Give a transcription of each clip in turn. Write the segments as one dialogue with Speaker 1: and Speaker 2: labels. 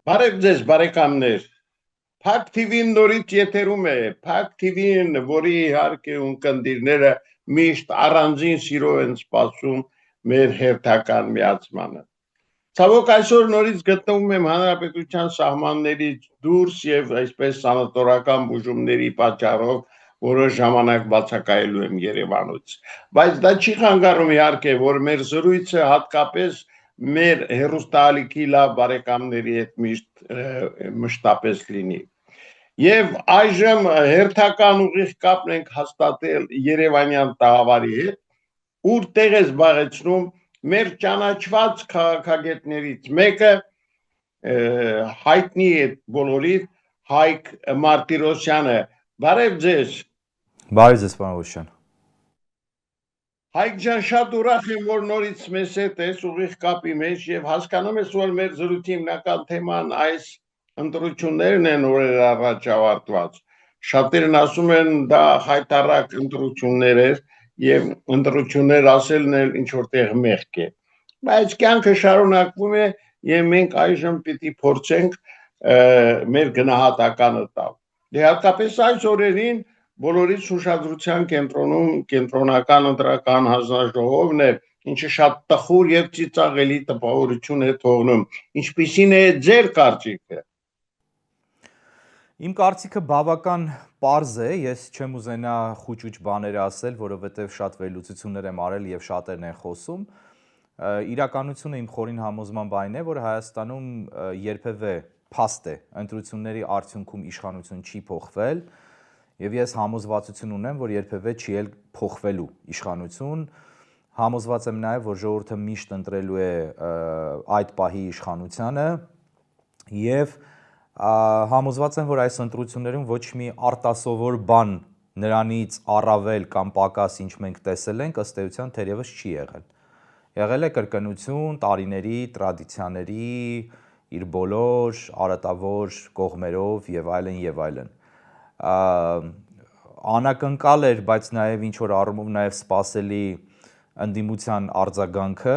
Speaker 1: Բարև ձեզ, բարեկամներ։ Փակ TV-ն նորից եթերում է։ Փակ TV-ն, որի իհարկե ունկնդիրները միշտ առանձին սիրով են սպասում մեր հերթական միացմանը։ Ցավոք այսօր նորից գտնվում եմ հանրապետության սահմաններից դուրս եւ այսպես սանատորական բուժումների պատճառով որոշ ժամանակ բացակայելու եմ Երևանից։ Բայց դա չի խանգարում իհարկե, որ մեր զրույցը հատկապես մեր հերոստալիքի լավ բարեկամների հետ մշտապես լինի։ Եվ այժմ հերթական ուղիղ կապն ենք հաստատել Երևանյան տաղավարի հետ, ուր տեղ է զբաղեցնում մեր ճանաչված քաղաքագետներից մեկը, հայտնի է բոլորիդ, Հայկ Մարտիրոսյանը։ Բարև ձեզ։
Speaker 2: Բարև ձեզ, պարոն Օշյան։
Speaker 1: Հայկ ջան, շատ ուրախ եմ, որ նորից մեզ հետ ես ուղիղ կապի մեջ եւ հասկանում ես, որ մեր զրույցի հիմնական թեման այս ընտրություններն են օրեր առաջ ավարտված։ Շատերն ասում են դա հայտարարակ ընտրություններ էր եւ ընտրություններ ասելն էլ ինչ որտեղ մեղք է։ Բայց կյանքը շարունակվում է եւ մենք այժմ պիտի փորձենք մեր գնահատականը տալ։ Դե հատկապես այս օրերին բոլորից ուշադրության կենտրոնում կենտրոնական ընտրական հանձնաժողովն է, ինչը շատ տխուր եւ ծիծաղելի տպավորություն է թողնում։ Ինչպիսին է ձեր կարծիքը։
Speaker 2: Իմ կարծիքը բավական պարզ է, ես չեմ ուզենա խուճուճ բաներ ասել, որովհետև շատ վերլուծություններ եմ արել եւ շատերն են խոսում։ Իրականությունը իմ խորին համոզմամբ այն է, որ Հայաստանում երբևէ փաստ է, ընտրությունների արդյունքում իշխանություն չի փոխվել, եւ ես համոզվածություն ունեմ, որ երբևէ չի էլ փոխվելու իշխանություն։ Համոզված եմ նաեւ, որ ժողովուրդը միշտ ընտրելու է այդ պահի իշխանությանը եւ համոզված եմ, որ այս ընտրություններում ոչ մի արտասովոր բան նրանից առավել կամ պակաս, ինչ մենք տեսել ենք, ըստ էության թերևս չի եղել։ Եղել է կրկնություն տարիների, տրադիցիաների, իր բոլոր արատավոր կողմերով եւ այլն եւ այլն։ Անակնկալ էր, բայց նաեւ ինչ որ առումով նաեւ սպասելի ընդդիմության արձագանքը,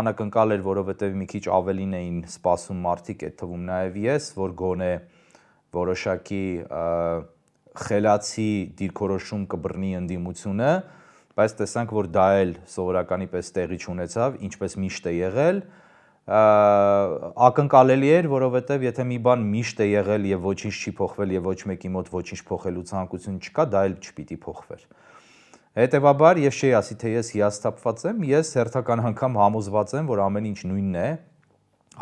Speaker 2: անակնկալ էր, որովհետև մի քիչ ավելին էին սպասում մարդիկ, այդ թվում նաև ես, որ գոնե որոշակի խելացի դիրքորոշում կբռնի ընդդիմությունը, բայց տեսանք, որ դա էլ սովորականի պես տեղի չունեցավ, ինչպես միշտ է եղել, ակնկալելի էր, որովհետև եթե մի բան միշտ է եղել եւ ոչինչ չի փոխվել եւ ոչ մեկի մոտ ոչինչ փոխելու ցանկություն չկա, դա էլ չպիտի փոխվեր։ Հետևաբար ես չի ասի, թե ես հիասթափված եմ, ես հերթական անգամ համոզված եմ, որ ամեն ինչ նույնն է,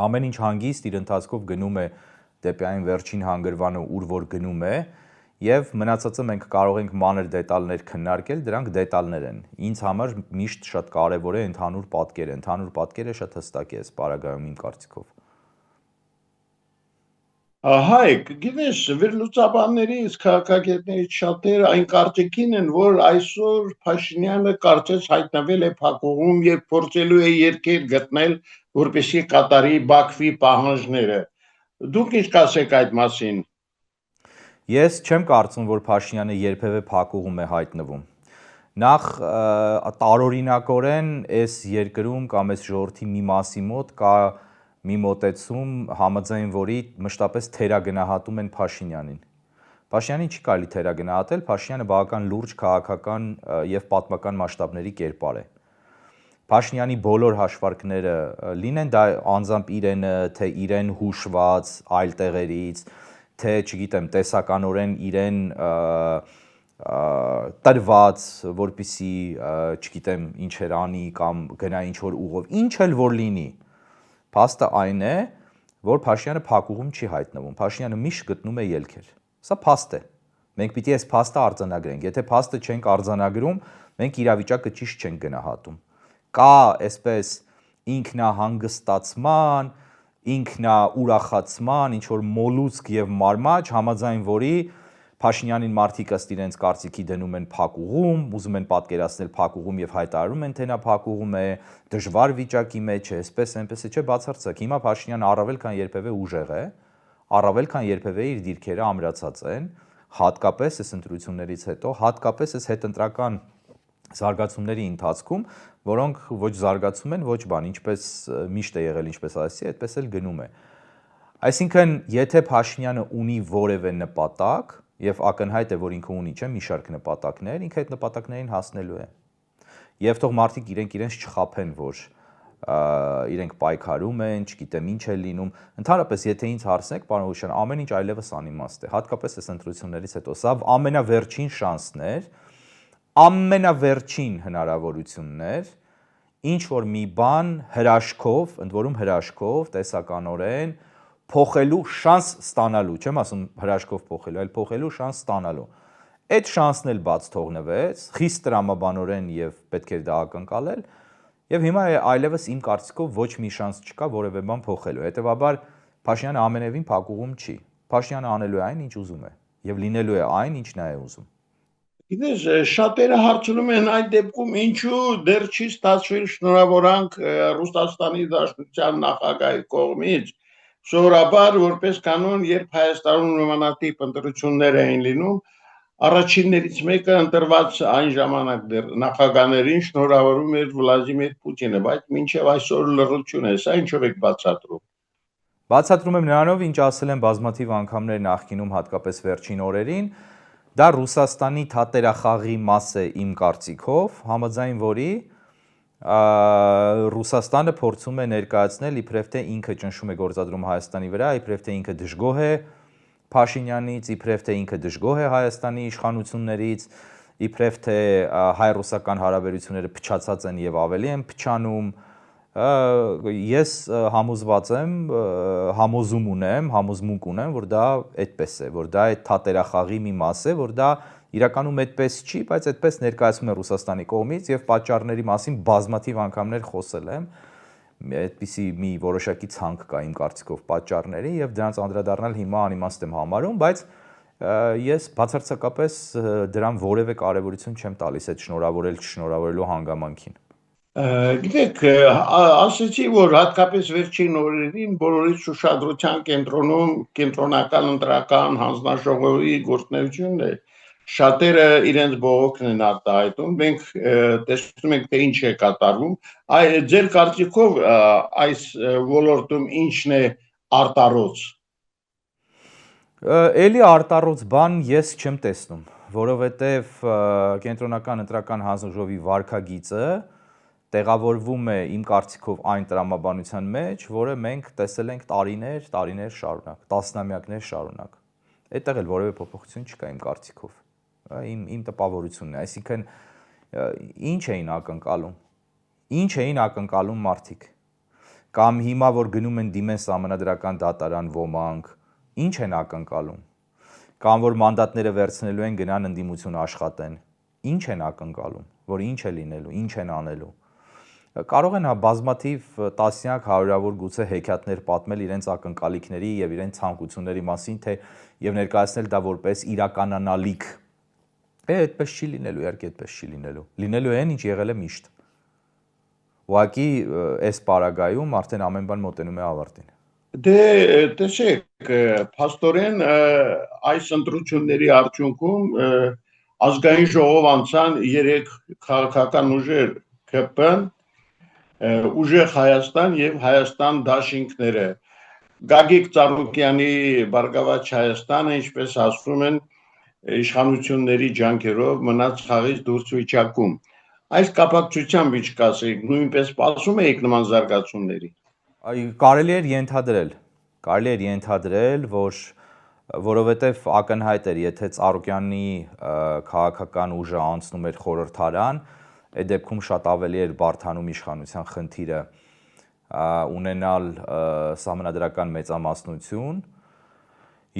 Speaker 2: ամեն ինչ հանգիստ իր ընթացքով գնում է դեպի այն վերջին հանգրվանը, ուր որ գնում է, եւ մնացածը մենք կարող ենք մանր դետալներ քննարկել, դրանք դետալներ են։ Ինձ համար միշտ շատ կարեւոր է ընդհանուր պատկերը շատ հստակ է այս պարագայում իմ կարծիքով։
Speaker 1: Հայկ, գիտես, վերլուծաբաններից, քաղաքագետներից շատերը այն կարծիքին են, որ այսօր Փաշինյանը կարծես հայտնվել է փակուղում եւ փորձելու է երկիր գտնել, որպեսզի կատարի Բաքվի պահանջները։ Դուք ինչ կասեք այդ մասին։
Speaker 2: Ես չեմ կարծում, որ Փաշինյանը երբևէ փակուղում է հայտնվում։ Նախ տարօրինակորեն այս երկրում կամ այս ժողովրդի մի մասի մոտ կա մի մոտեցում, համաձայն որի մշտապես թերագնահատում են Փաշինյանին։ Փաշինյանին չի կարելի թերագնահատել, Փաշինյանը բավական լուրջ քաղաքական եւ պատմական մասշտաբների կերպար է։ Փաշինյանի բոլոր հաշվարկները, լինեն դա անձամբ իրենը, թե իրեն հուշված այլ տեղերից, թե, չգիտեմ, տեսականորեն իրեն տրված, որպիսի, չգիտեմ, ինչեր անի կամ գնա ինչ-որ ուղով, ինչ էլ որ լինի, փաստը այն է, որ Փաշինյանը փակուղում չի հայտնվում, Փաշինյանը միշտ գտնում է ելքեր, սա փաստ է, մենք պիտի այս փաստը արձանագրենք, եթե փաստը չենք արձանագրում, մենք իրավիճակը ճիշտ չենք գնահատում, կա այսպես ինքնահանգստացման, ինքնաուրախացման, ինչ-որ մոլուցք և մարմաչ, համաձայն որի Փաշինյանին մարդիկ ըստ իրենց կարծիքի դնում են փակուղում, ուզում են պատկերացնել փակուղում եւ հայտարարում են, թե նա փակուղում է, դժվար վիճակի մեջ է, այսպես այնպես է, չէ, բացարձակ։ Հիմա Փաշինյանը առավել քան երբևէ ուժեղ է, առավել քան երբևէ իր դիրքերը ամրացած են, հատկապես այս ընտրություններից հետո, հատկապես այս հետընտրական զարգացումների ընթացքում, որոնք ոչ զարգացում են, ոչ բան, ինչպես միշտ է եղել, ինչպես ասեցի, այդպես էլ գնում է։ Այսինքն, եթե Փաշինյանը ունի որևէ նպատակ, եւ ակնհայտ է, որ ինքը ունի, չէ, մի շարք նպատակներ, ինքը այդ նպատակներին հասնելու է։ Եվ թող մարդիկ իրենց չխաբեն, որ իրենք պայքարում են, չգիտեմ ինչ է լինում։ Ընդհանրապես, եթե ինձ հարցնեք, պարոն Հուշյան, ամեն ինչ այլևս անիմաստ է, հատկապես այս ընտրություններից հետո։ Սա ամենավերջին շանսն էր, ամենավերջին հնարավորությունն էր, ինչ որ մի բան հրաշքով, ընդ որում հրաշքով, տեսականորեն փոխելու շանս ստանալու, չեմ ասում հրաշքով փոխելու, այլ փոխելու շանս ստանալու։ Այդ շանսն էլ բաց թողնվեց, խիստ տրամաբանորեն եւ պետք էր դա ակնկալել, եւ հիմա այլևս իմ կարծիքով ոչ մի շանս չկա որևէ բան փոխելու։ Հետեւաբար Փաշինյանը ամենևին փակուղում չի։ Փաշինյանը անելու է այն, ինչ ուզում է, եւ լինելու է այն, ինչ նա է ուզում։
Speaker 1: Գիտես, շատերը հարցնում են այդ դեպքում ինչու դեռ չի ստացվել շնորհավորանք Ռուսաստանի Դաշնության նախագահի կողմից։ Սովորաբար, որպես կանոն, երբ Հայաստանում նմանատիպ ընտրություններ էին լինում, առաջիններից մեկը ընտրված այն ժամանակ դեռ նախագահներին շնորհավորում էր Վլադիմիր Պուտինը, բայց մինչև այսօր լռություն է, սա ինչով եք բացատրում։
Speaker 2: Բացատրում եմ նրանով, ինչ ասել են բազմաթիվ անգամներ նախկինում, հատկապես վերջին օրերին, դա Ռուսաստանի թատերախաղի մաս է իմ կարծիքով, համաձայն որի Ռուսաստանը փորձում է ներկայացնել իբրև թե ինքը ճնշում է գործադրում Հայաստանի վրա, իբրև թե ինքը դժգոհ է Փաշինյանից, իբրև թե ինքը դժգոհ է Հայաստանի իշխանություններից, իբրև թե հայ-ռուսական հարաբերությունները փչացած են եւ ավելի են փչանում։ Ես համոզված եմ, համոզում ունեմ, համոզմունք ունեմ, որ դա այդպես է, որ դա այդ թատերախաղի մի մաս է, որ դա իրականում այդպես չի, բայց այդպես ներկայացվում է Ռուսաստանի կողմից եւ պատճառների մասին բազմաթիվ անգամներ խոսել եմ, այդպիսի մի որոշակի ցանկ կա իմ կարծիքով պատճառների եւ դրանց անդրադառնալ հիմա անիմաստ եմ համարում, բայց ես բացարձակապես դրան որևէ կարեւորություն չեմ տալիս այդ շնորհավորել չշնորհավորելու հանգամանքին։
Speaker 1: Գիտեք, ասեցի, որ հատկապես վերջին օրերին բոլորից ուշադրության կենտրոնում կենտրոնական ընտրական հանձնաժողովի գործունեությունն է։ Շատերը իրենց բողոքն են արտահայտում, մենք տեսնում ենք, թե ինչ է կատարվում։ Ձեր կարծիքով այս ոլորտում ինչն է արտառոց։
Speaker 2: Էլի արտառոց բան ես չեմ տեսնում, որովհետև կենտրոնական ընտրական հանձնաժողովի վարքագիծը տեղավորվում է իմ կարծիքով այն տրամաբանության մեջ, որը մենք տեսել ենք տարիներ շարունակ, տասնամյակներ շարունակ։ Այդտեղ էլ որևէ փոփոխություն չկա իմ կարծիքով։ Իմ տպավորությունն է, այսինքն ինչ էին ակնկալում։ Ինչ էին ակնկալում մարդիկ։ Կամ հիմա որ գնում են դիմեն սահմանադրական դատարան ոմանք, ինչ են ակնկալում։ Կամ որ մանդատները վերցնելու են գնան ընդդիմություն աշխատեն։ Ինչ են ակնկալում, որ ինչ է լինելու, ինչ են անելու։ Կարող են բազմաթիվ տասնյակ հարյուրավոր գուցե հեքիաթներ պատմել իրենց ակնկալիքների եւ իրենց ցանկությունների մասին, թե եւ ներկայացնել դա որպես իրականանալիք։ Այդպես չի լինելու, իհարկե այդպես չի լինելու։ Լինելու է, ինչ եղել է միշտ։ Ուղղակի այս պարագայում արդեն ամեն բան մոտենում է ավարտին։
Speaker 1: Դե տեսեք, փաստորեն այս ընտրությունների արդյունքում ազգային ժողով անցան 3 քաղաքական ուժեր՝ ԿՊ-ն, Ուժեղ Հայաստան եւ Հայաստան դաշինքները։ Գագիկ Ծառուկյանի Բարգավաճ Հայաստանը, ինչպես ասում են, իշխանությունների ջանքերով մնաց խաղից դուրս վիճակում։ Այս կապակցությամբ ինչ կասեք, նույնպես սպասում եք նման զարգացումների։
Speaker 2: Կարելի էր ենթադրել, որովհետև ակնհայտ էր, եթե Ծառուկյանի քաղաքական ուժը անցնում էր խորհրդարան, այդ դեպքում շատ ավելի էր բարդանում իշխանության խնդիրը ունենալ սահմանադրական մեծամասնություն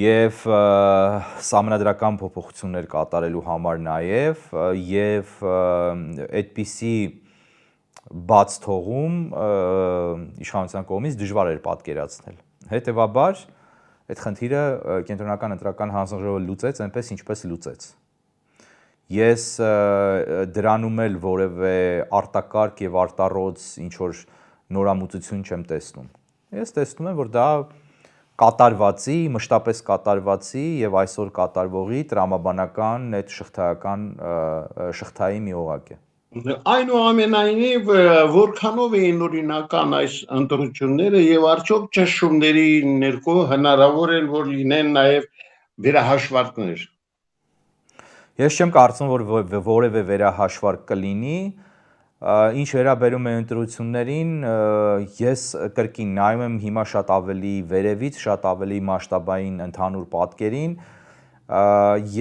Speaker 2: եւ սահմանադրական փոփոխություններ կատարելու համար եւ այդպիսի բաց թողում իշխանության կողմից դժվար էր պատկերացնել։ Հետևաբար այդ խնդիրը կենտրոնական ընտրական հանձնաժողովը լուծեց այնպես, ինչպես լուծեց։ Ես դրանում էլ որևէ արտակարգ եւ արտառոց ինչ որ նորամուծություն չեմ տեսնում։ Ես տեսնում եմ, որ դա կատարվածի, մշտապես կատարվածի եւ այսօր կատարվողի տրամաբանական այդ շղթայի մի օղակ է։
Speaker 1: Այնուամենայնիվ, որքանով էին օրինական այս ընտրությունները եւ արդյոք ճշումների ներքո հնարավոր են որ լինեն նաեւ վերահաշվարկներ։
Speaker 2: Ես չեմ կարծում, որ որևէ վերահաշվարկ կլինի, ինչ վերաբերում է ընտրություններին, ես կրկին նայում եմ հիմա շատ ավելի վերևից, շատ ավելի մասշտաբային ընդհանուր պատկերին,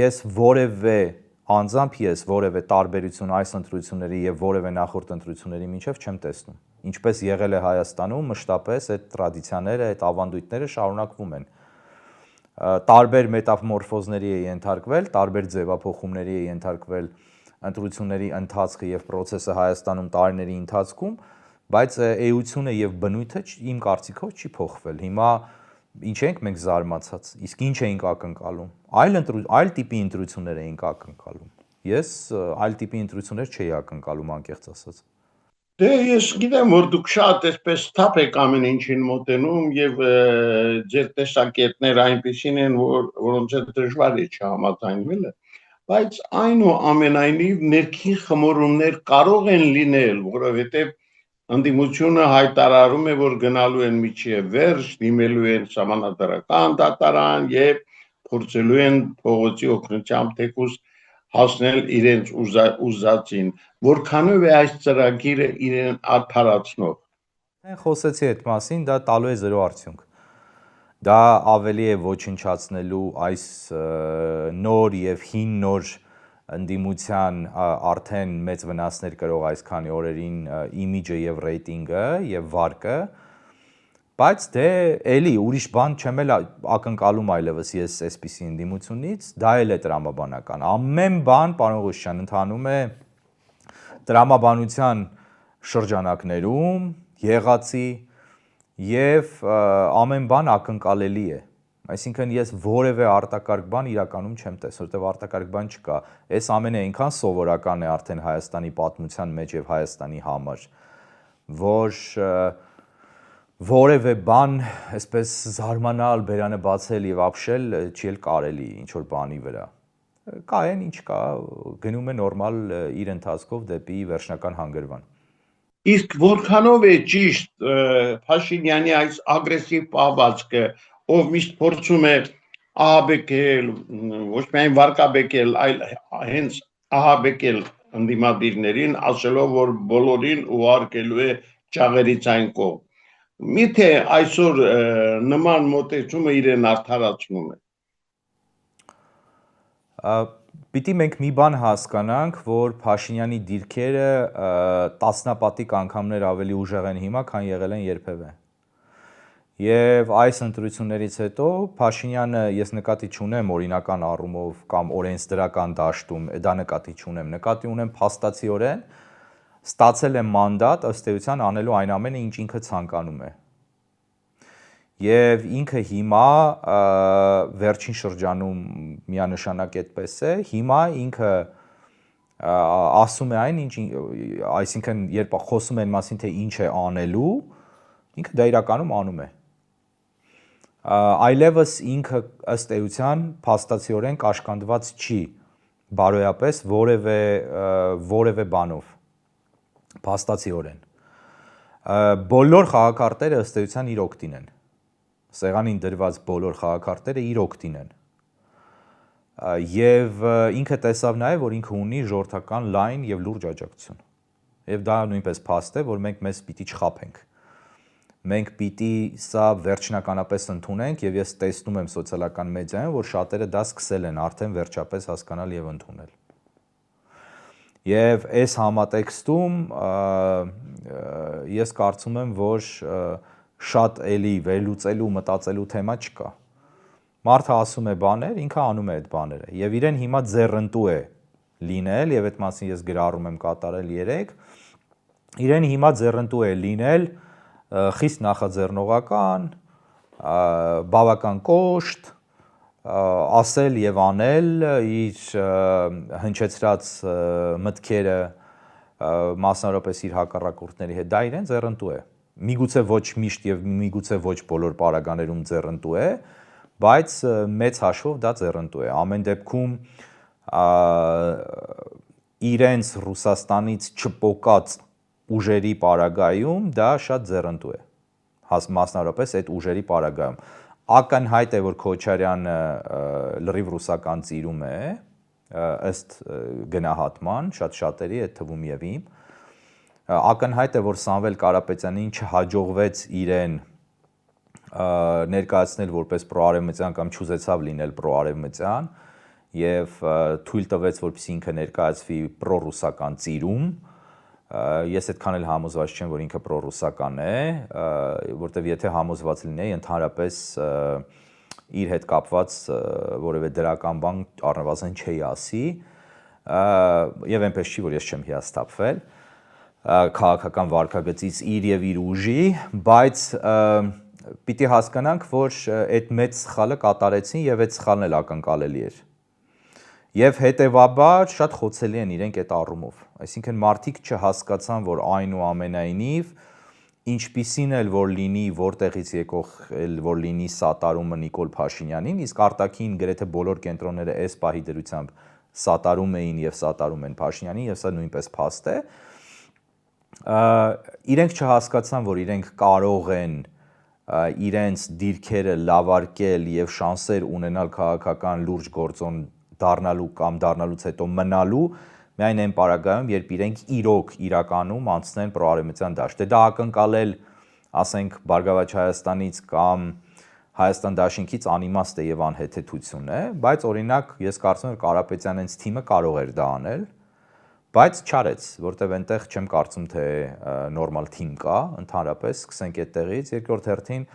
Speaker 2: ես որևէ անձամբ ես որևէ տարբերություն այս ընտրությունների եւ որևէ նախորդ ընտրությունների միջև չեմ տեսնում։ Ինչպես եղել է Հայաստանում, մշտապես այդ տրադիցիաները, այդ ավանդույթները շարունակվում են։ Տարբեր մետամորֆոզների է ենթարկվել, տարբեր ձևափոխումների է ենթարկվել ընտրությունների ընթացքը եւ process-ը Հայաստանում տարիների ընթացքում, բայց էությունը եւ բնույթը իմ կարծիքով չի փոխվել։ Հիմա ինչ ենք մենք զարմացած, իսկ ինչ էինք ակնկալում։ Այլ տիպի ընտրություններ էինք ակնկալում։ Ես այլ տիպի ընտրություններ չէի ակնկալում, անկեղծ ասած։
Speaker 1: Դե ես գիտեմ որ դուք շատ այսպես թափ եք ամեն ինչին մոտենում եւ ձեր տեսակետները այնպեսին են որոնց հետ դժվար է չհամաձայնվելը, բայց այնուամենայնիվ ներքին խմորումներ կարող են լինել, որովհետեւ ընդդիմությունը հայտարարում է որ գնալու են միջև վերջ, դիմելու են սահմանադրական դատարան եւ փորձելու են փողոցի օգնությամբ թեկուզ հասնել իրենց ուզածին, որքանով է այս ծրագիրը իրեն արդարացնող։
Speaker 2: Խոսեցի այդ մասին, դա տալու է 0 արդյունք։ Դա ավելի է ոչնչացնելու այս նոր եւ հին նոր ընդդիմության արդեն մեծ վնասներ կրող այսքանի օրերին իմիջը եւ ռեյտինգը եւ վարկը, բայց դե էլի ուրիշ բան չեմ էլ ակնկալում այլևս ես այսպիսի ընդդիմությունից, դա էլ է տրամաբանական։ Ամեն բան, պարոն Ղուշյան, ընթանում է տրամաբանության շրջանակներում, եղածի եւ ամեն բան ակնկալելի է։ Այսինքն ես որևէ արտակարգ բան իրականում չեմ տեսնում, որտեղ արտակարգ բան չկա։ Այս ամենը այնքան սովորական է արդեն Հայաստանի պատմության մեջ եւ Հայաստանի համար, որ որևէ բան, այսպես զարմանալ, բերանը բացել եւ ապշել չի էլ կարելի ինչ որ բանի վրա։ Կա այն ինչ կա, գնում է նորմալ իր ընթացքով դեպի վերջնական հանգրվան։
Speaker 1: Իսկ որքանով է ճիշտ Փաշինյանի այս ագրեսիվ պահվածքը, ով միշտ փորձում է ահաբեկել, ոչ միայն վարկաբեկել, այլ հենց ահաբեկել ընդդիմադիրներին, ասելով որ բոլորին ուղարկելու է ճաղերից այն կողմ։ Միթե այսօր նման մոտեցումը իրեն արդարացնում է։
Speaker 2: Պիտի մենք մի բան հասկանանք, որ Փաշինյանի դիրքերը տասնապատիկ անգամներ ավելի ուժեղ են հիմա, քան եղել են երբևէ։ Եվ այս ընտրություններից հետո Փաշինյանը ես նկատի չունեմ օրինական առումով կամ օրենսդրական դաշտում, դա նկատի չունեմ, նկատի ունեմ փաստացիորեն ստացել է մանդատ ըստ էության անելու այն ամենը, ինչ ինքը ցանկանում է։ Եվ ինքը հիմա վերջին շրջանում միանշանակ այդպես է, հիմա ինքը ասում է այն, ինչ, այսինքն երբ խոսում են մասին, թե ինչ է անելու, ինքը դա իրականում անում է։ Այլևս ինքը ըստ էության փաստացիորեն կաշկանդված չի բարոյապես որևէ բանով, փաստացիորեն։ Բոլոր խաղակարտերը ըստ էության իր օգտին են։ Սեղանին դրված բոլոր խաղակարտերը իր օգտին են։ Եվ ինքը տեսավ նաև, որ ինքը ունի ժողովրդական լայն եւ լուրջ աջակցություն։ Եվ դա նույնպես փաստ է, որ մենք մեզ պիտի չխաբենք։ Մենք պիտի սա վերջնականապես ընդունենք եւ ես տեսնում եմ սոցիալական մեդիայում, որ շատերը դա սկսել են արդեն վերջապես հասկանալ եւ ընդունել։ Եվ այս համատեքստում ես կարծում եմ, որ շատ էլի վերլուծելու, մտածելու թեմա չկա։ Մարդը ասում է բաներ, ինքը անում է այդ բաները եւ իրեն հիմա ձեռընտու է լինել եւ այդ մասին ես գրառում եմ կատարել 3, իրեն հիմա ձեռընտու է լինել խիստ նախաձեռնողական, բավական կոշտ, ասել եւ անել իր հնչեցրած մտքերը մասնավորապես իր հակառակորդների հետ, դա իրեն ձեռընտու է։ Միգուցե ոչ միշտ եւ միգուցե ոչ բոլոր պարագաներում ձեռընտու է, բայց մեծ հաշվով դա ձեռընտու է։ Ամեն դեպքում իրենց Ռուսաստանից չպոկած ուժերի պարագայում դա շատ ձեռնտու է, մասնավորապես այդ ուժերի պարագայում։ Ակնհայտ է, որ Քոչարյանը լրիվ ռուսական ծիրում է, ըստ գնահատման, շատ-շատերի, այդ թվում եւ իմ։ Ակնհայտ է, որ Սամվել Կարապետյանին չհաջողվեց իրեն ներկայացնել որպես պրոարևմտյան կամ չուզեցավ լինել պրոարևմտյան եւ թույլ տվեց, որպեսզի ինքը ներկայացվի պրոռուսական ծիրում։ Ես այդքան էլ համոզված չեմ, որ ինքը պրոռուսական է, որտեվ եթե համոզված լինեի, ընդհանրապես իր հետ կապված որևէ դրական բան առնվազն չի ասի, եւ այնպես չի, որ ես չեմ հիասթափվել քաղաքական վարքագծից իր եւ իր ուժի, բայց պիտի հասկանանք, որ այդ մեծ սխալը կատարեցին եւ այդ սխալն էլ ակնկալելի էր։ Եվ հետեւաբար շատ խոցելի են իրենք այդ առումով։ Այսինքն մարդիկ չհասկացան, որ այնուամենայնիվ ինչպիսին էլ որ լինի, որտեղից եկող որ լինի սատարումը Նիկոլ Փաշինյանին, իսկ արտաքին գրեթե բոլոր կենտրոնները այս պահի դրությամբ սատարում էին եւ սատարում են Փաշինյանին, եւ սա նույնպես փաստ է։ Իրենք չհասկացան, որ իրենք կարող են իրենց դիրքերը լավարկել եւ շանսեր ունենալ քաղաքական լուրջ գործոն դառնալու կամ դառնալուց հետո մնալու միայն այն պարագայում, երբ իրենք իրոք իրականում անցնեն պրոարևմտյան դաշտ։ Դա ակնկալել, ասենք, Բարգավաճ Հայաստանից կամ Հայաստան դաշինքից անիմաստ է եւ անհեթեթություն է, բայց օրինակ ես կարծում եմ Կարապետյանենց թիմը կարող էր դա անել, բայց չարեց, որտեվ այնտեղ չեմ կարծում թե նորմալ թիմ կա, ընդհանրապես սկսենք այդտեղից, երկրորդ հերթին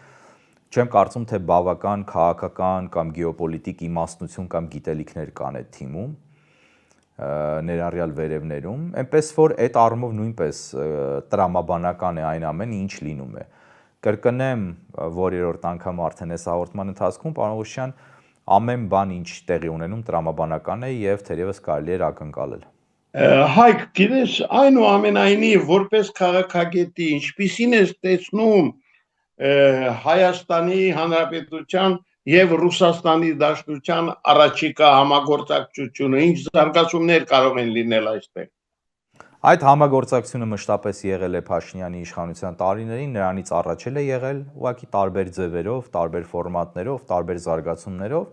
Speaker 2: չեմ կարծում թե բավական քաղաքական կամ գեոպոլիտիկ իմաստնություն կամ գիտելիքներ կան այդ թիմում, ներառյալ վերևներում, այնպես որ այդ առումով նույնպես տրամաբանական է այն ամենը, ինչ լինում է։ Կրկնեմ, որ երրորդ անգամ արդեն այս հաղորդման ընթացքում, պարոն Ղուշյան, ամեն բան, ինչ տեղի ունենում, տրամաբանական է եւ թերևս կարելի էր ակնկալել։
Speaker 1: Հայկ, գիտես, այնուամենայնիվ, որպես քաղաքագետի, ինչպիսին ես տեսնում Հայաստանի Հանրապետության եւ Ռուսաստանի Դաշնության առաջիկա համագործակցությունը, ինչ զարգացումներ կարող են լինել այստեղ։
Speaker 2: Այդ համագործակցությունը մշտապես եղել է Փաշինյանի իշխանության տարիներին, նրանից առաջ է եղել, ուղղակի տարբեր ձևերով, տարբեր ֆորմատներով, տարբեր զարգացումներով,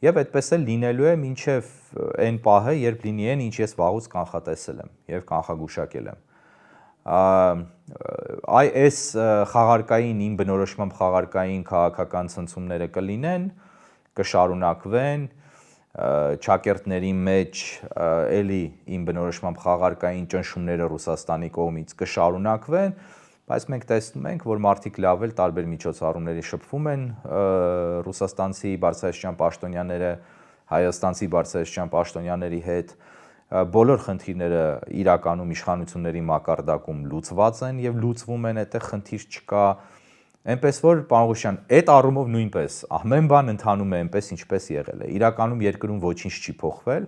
Speaker 2: եւ այդպես էլ լինելու է մինչեւ այն պահը, երբ լինի այն, ինչ ես վաղուց կանխատեսել եմ եւ կանխագուշակել եմ։ Այս խաղարկային իմ բնորոշմամբ խաղարկային քաղաքական ցնցումները կլինեն, կշարունակվեն, ճակերտների մեջ էլի իմ բնորոշմամբ խաղարկային ճնշումները Ռուսաստանի կողմից կշարունակվեն, բայց մենք տեսնում ենք, որ մարդիկ լավ էլ տարբեր միջոցառումների շփվում են ռուսաստանցի բարձրաստիճան պաշտոնյաները հայաստանցի բարձրաստիճան պաշտոնյաների հետ, բոլոր խնդիրները իրականում իշխանությունների մակարդակում լուծված են եւ լուծվում են, այդտեղ խնդիր չկա, այնպես որ պարոն Ղուշյան, այդ առումով նույնպես ամեն բան ընթանում է այնպես, ինչպես եղել է։ Իրականում երկրում ոչինչ չի փոխվել,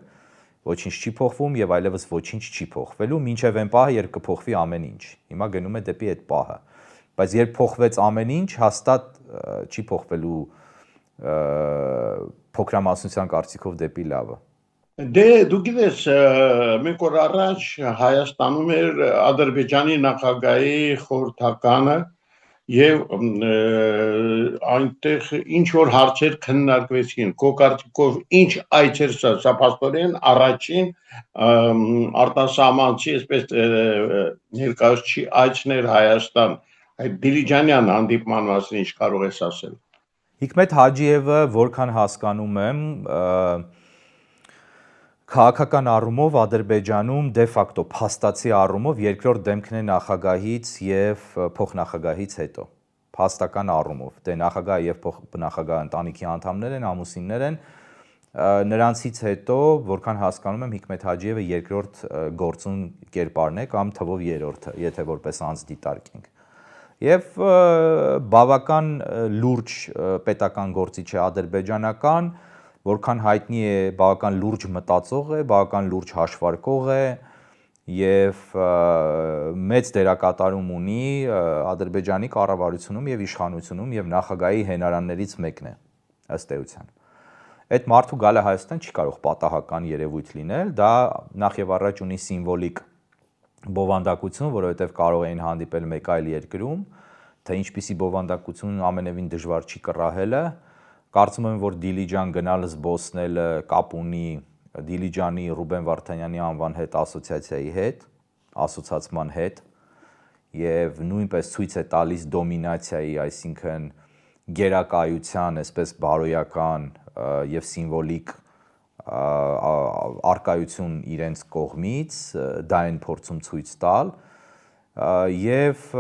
Speaker 2: ոչինչ չի փոխվում եւ այլևս ոչինչ չի փոխվելու, մինչեւ այն պահը, երբ կփոխվի ամեն ինչ։ Հիմա գնում է դեպի այդ պահը։ Բայց երբ փոխվեց ամեն ինչ, հաստատ չի փոխվելու փոքրամասնության կարծիքով դեպի լավը։
Speaker 1: Դե դու գիտես, մեկ օր առաջ Հայաստանում էր Ադրբեջանի նախագահի խորհրդականը եւ այնտեղ ինչ որ հարցեր քննարկվեցին, քո կարծիքով ինչ այց էր սա փաստորեն առաջին արտասահմանցի, այսպես ներկայացուցիչ այցներ Հայաստան, այդ Դիլիջանյան հանդիպման մասին ինչ կարող ես ասել։
Speaker 2: Հիկմետ Հաջիևը, որքան հասկանում եմ, քաղաքական առումով Ադրբեջանում դե ֆակտո փաստացի առումով երկրորդ դեմքն է նախագահից եւ փոխնախագահից հետո։ Փաստական առումով դե նախագահ եւ փոխնախագահ ընտանիքի անդամներ են, ամուսիններ են, նրանցից հետո, որքան հասկանում եմ, Հիկմետ Հաջիևը երկրորդ գործուն կերպարն է կամ թվով երրորդը, եթե որպես անձ դիտարկենք։ Եվ բավական լուրջ պետական գործիչ է ադրբեջանական, որքան հայտնի է, բավական լուրջ մտածող է, բավական լուրջ հաշվարկող է եւ մեծ դերակատարում ունի Ադրբեջանի կառավարությունում եւ իշխանությունում եւ նախագահի հենարաններից մեկն է ըստ էության։ Այդ մարդու գալը Հայաստան չի կարող պատահական երևույթ լինել, դա նախ եւ առաջ ունի սիմվոլիկ բովանդակություն, որովհետեւ կարող էին հանդիպել մեկ այլ երկրում, թե ինչպիսի բովանդակություն ամենևին դժվար չի կռահելը։ Կարծում եմ, որ Դիլիջան գնալը զբոսնելը կապ ունի Դիլիջանի Ռուբեն Վարդանյանի անվան հետ ասոցիացիայի հետ, ասոցացման հետ, եւ նույնպես ցույց է տալիս դոմինացիայի, այսինքն գերակայության, այսպես բարոյական եւ սիմվոլիկ արկայություն իրենց կողմից, դա են փորձում ցույց տալ, եւ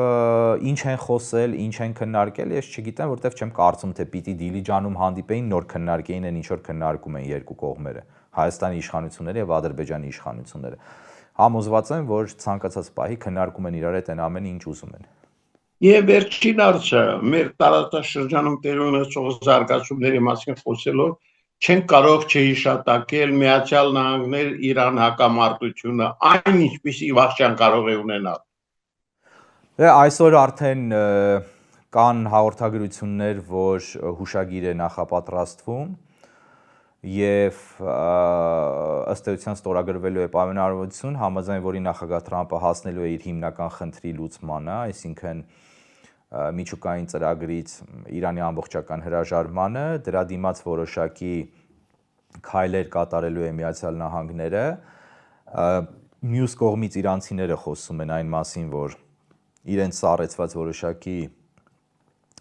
Speaker 2: ինչ են խոսել, ինչ են քննարկել, ես չգիտեմ, որտեվ չեմ կարծում, թե պիտի Դիլիջանում հանդիպեին, նոր քննարկեին այն ինչ որ քննարկում են երկու կողմերը, Հայաստանի իշխանությունները եւ Ադրբեջանի իշխանությունները։ Համոզված եմ, որ ցանկացած պահի քննարկում են իրար հետ այն ամենը, ինչ ուզում են։
Speaker 1: Եվ վերջին հարցը, մեր տարածաշրջանում տեղի ունեցող զարգացումների մասին խոսելով, չեն կարող չհիշատակել Միացյալ Նահանգներ Իրան հակամարտությունը, այն ինչպիսի վախճան կարող է ունենալ։
Speaker 2: Այսօր արդեն կան հաղորդագրություններ, որ հուշագիր է նախապատրաստվում եւ ըստ էության ստորագրվելու է պայմանավորվածություն, համաձայն որի նախագահ Թրամփը հասնելու է իր հիմնական խնդրի լուծմանը, այսինքն միջուկային ծրագրից Իրանի ամբողջական հրաժարմանը, դրա դիմաց որոշակի քայլեր կատարելու է Միացյալ Նահանգները, մյուս կողմից իրանցիները խոսում են այն մասին, որ իրենց սառեցված որոշակի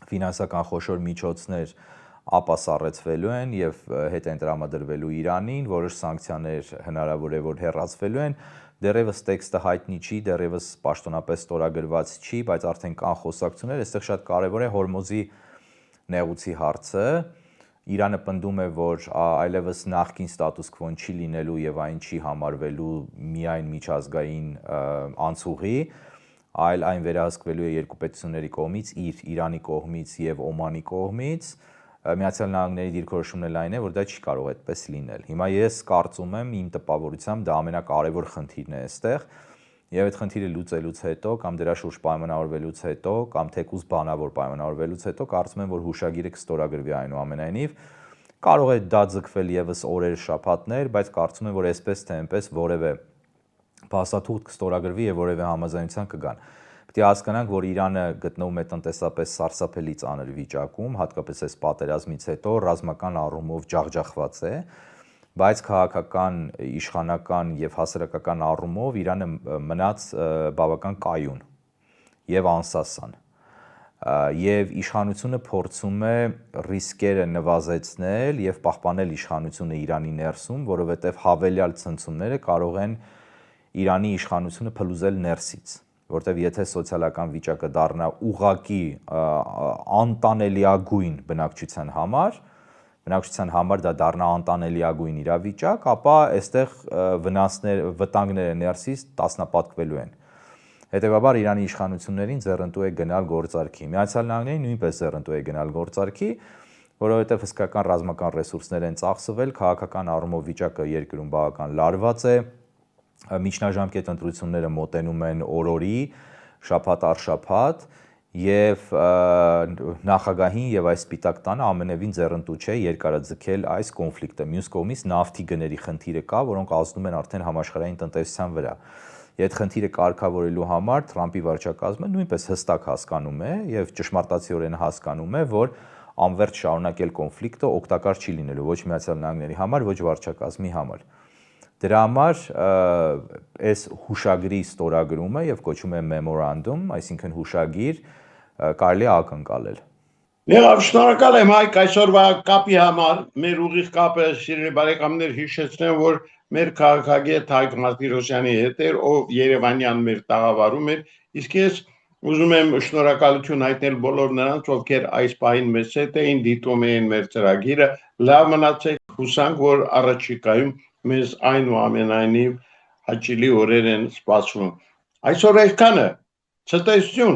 Speaker 2: ֆինանսական խոշոր միջոցներ ապա սառեցվելու են եւ հետ են տրամադրվելու Իրանին, որոշ սանկցիաներ հնարավոր է որ հեռացվելու են, դեռևս տեքստը հայտնի չի, դեռևս պաշտոնապես ստորագրված չի, բայց արդեն կան խոսակցություններ, այստեղ շատ կարեւոր է Հորմոզի նեղուցի հարցը։ Իրանը պնդում է, որ այլևս նախկին ստատուս քվոն չի լինելու եւ այն չի համարվելու միայն միջազգային անցուղի, այլ այն վերահսկվելու է երկու պետությունների կողմից, Իրանի կողմից եւ Օմանի կողմից։ Միացյալ Նահանգների դիրքորոշումն էլ այն է, որ դա չի կարող այդպես լինել։ Հիմա ես կարծում եմ, իմ տպավորությամբ դա ամենակարևոր խնդիրն է այստեղ, եւ այդ խնդիրը լուծելուց հետո կամ դրա շուրջ պայմանավորվելուց հետո կամ թեկուզ բանավոր պայմանավորվելուց հետո կարծում եմ, որ հուշագիրը կստորագրվի այնուամենայնիվ։ Կարող է դա ձգվել եւս օրեր, շաբաթներ, բայց կարծում եմ, որ այսպես թե այնպես որևէ փաստաթուղթ կստորագրվի եւ որևէ համաձայնության կգան։ Պետք է հասկանանք, որ Իրանը գտնվում է տնտեսապես սարսափելի ծանր վիճակում, հատկապես այս պատերազմից հետո ռազմական առումով ջախջախված է, բայց քաղաքական, իշխանական եւ հասարակական առումով Իրանը մնաց բավական կայուն եւ անսասան։ Եվ իշխանությունը փորձում է ռիսկերը նվազեցնել եւ պահպանել իշխանությունը Իրանի ներսում, որովհետեւ հավելյալ ցնցումները կարող են Իրանի իշխանությունը փլուզել ներսից, որտեվ եթե սոցիալական վիճակը դառնա ուղղակի անտանելիագույն բնակչության համար դա դառնա անտանելիագույն իրավիճակ, ապա այստեղ վտանգները ներսից տասնապատկվելու են։ Հետևաբար Իրանի իշխանություններին ձեռնտու է գնալ գործարքի։ Միացյալ Նահանգներին նույնպես ձեռնտու է գնալ գործարքի, որովհետև հսկական ռազմական ռեսուրսներ են ծախսվել, քաղաքական առումով վիճակը երկրում բավական լարված է, միջնաժամկետ ընտրությունները մոտենում են օրորի, շաբաթ առ շաբաթ, եւ նախագահին եւ այս սպիտակ տանը ամենևին ձեռնտու չէ երկարաձգել այս կոնֆլիկտը։ Մյուս կողմից նավթի գների խնդիրը կա, որոնք ազդում են արդեն համաշխարհային տնտեսության վրա։ Այդ խնդիրը կարգավորելու համար Թրամփի վարչակազմը նույնպես հստակ հասկանում է եւ ճշմարտացիորեն հասկանում է, որ անվերջ շարունակել կոնֆլիկտը օգտակար չի լինելու ոչ Միացյալ Նահանգների համար, ոչ վարչակազմի համար։ Դրա համար այս հուշագրի ստորագրումը եւ կոչվում է memorandum, այսինքն հուշագիր, կարելի է ակնկալել։
Speaker 1: Լավ, շնորհակալ եմ Հայկ այսօրվա կապի համար, մեր ուղիղ կապը սիրելի բարեկամներ հիշեցնեմ, որ մեր քաղաքագետ Հայկ Մարտիրոսյանի հետ էր, ով Երևանյան մեր տաղավարում էր, իսկ ես ուզում եմ շնորհակալություն հայտնել բոլոր նրանց, ովքեր այս պահին մեզ հետ էին, դիտում էին մեր ծրագիրը, լավ մնացեք, հուսանք, որ առաջիկայում մեզ այնուամենայնիվ հաճելի օրեր են սպասվում։ Այսօր այսքանը, ցտեսություն։